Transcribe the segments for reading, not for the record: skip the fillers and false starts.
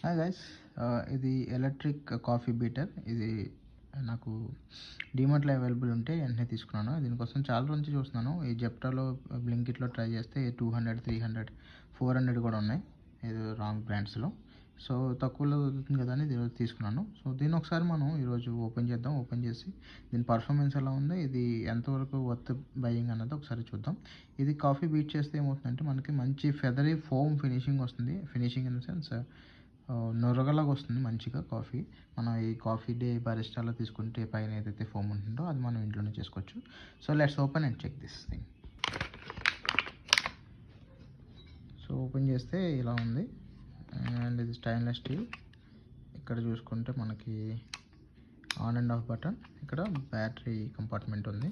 Hi guys, ఇది electric coffee beater. ఇది నాకు డీమార్ట్లో అవైలబుల్ ఉంటే వెంటనే తీసుకున్నాను. దీనికోసం చాలా రోజు చూస్తున్నాను. ఈ జెప్టోలో, బ్లింకిట్లో ట్రై చేస్తే 200, 300, 400 కూడా ఉన్నాయి, ఏదో రాంగ్ బ్రాండ్స్లో. సో తక్కువలో దొరుకుతుంది కదా అని ఈరోజు తీసుకున్నాను. సో దీన్ని ఒకసారి మనం ఈరోజు ఓపెన్ చేద్దాం. ఓపెన్ చేసి దీని పర్ఫార్మెన్స్ ఎలా ఉందో, ఇది ఎంతవరకు వర్త్ బయింగ్ అన్నది ఒకసారి చూద్దాం. ఇది కాఫీ బీట్ చేస్తే ఏమవుతుందంటే మనకి మంచి ఫెదరీ ఫోమ్ ఫినిషింగ్ వస్తుంది. ఫినిషింగ్ ఇన్ ద సెన్స్ నొరగలాగా వస్తుంది మంచిగా కాఫీ. మనం ఈ కాఫీ డే బారిస్టాలో తీసుకుంటే పైన ఏదైతే ఫోమ్ ఉంటుందో అది మనం ఇంట్లోనే చేసుకోవచ్చు. So let's open and check this thing. So open చేస్తే ఇలా ఉంది. అండ్ ఇది స్టెయిన్లెస్ స్టీల్. ఇక్కడ చూసుకుంటే మనకి ఆన్ అండ్ ఆఫ్ బటన్, ఇక్కడ బ్యాటరీ కంపార్ట్మెంట్ ఉంది.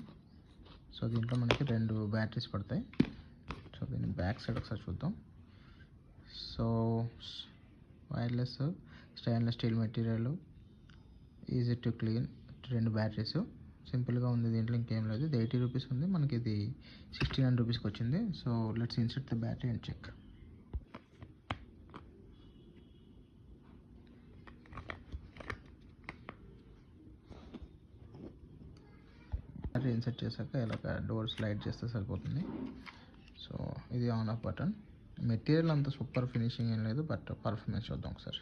సో దీంట్లో మనకి 2 బ్యాటరీస్ పడతాయి. సో దీన్ని బ్యాక్ సైడ్ ఒకసారి చూద్దాం. So wireless stainless steel material, easy to clean, 2 batteries. సింపుల్గా ఉంది, దీంట్లో ఇంకేం లేదు. ఇది 80 రూపీస్ ఉంది, మనకి ఇది 69 రూపీస్కి వచ్చింది. So let's insert the battery and check. Battery insert చేశాక ఇలాగ డోర్ స్లైడ్ చేస్తే సరిపోతుంది. సో ఇది ఆన్ ఆఫ్ బటన్. మెటీరియల్ అంత సూపర్ ఫినిషింగ్ ఏం లేదు, బట్ పర్ఫార్మెన్స్ చూద్దాం ఒకసారి.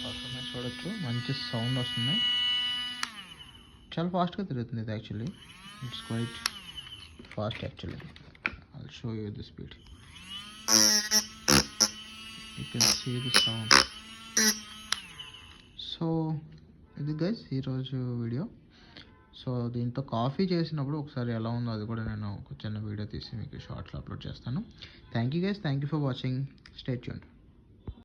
పర్ఫార్మెన్స్ చూడొచ్చు, మంచి సౌండ్ వస్తుంది, చాలా ఫాస్ట్గా తిరుగుతుంది. ఇది actually it's quite fast actually. I'll show you the speed. You can see the sound. So ఇది గైస్ ఈరోజు వీడియో. సో దీంతో కాఫీ చేసినప్పుడు ఒకసారి ఎలా ఉందో అది కూడా నేను ఒక చిన్న వీడియో తీసి మీకు షార్ట్స్లో అప్లోడ్ చేస్తాను. Thank you guys, thank you for watching. Stay tuned.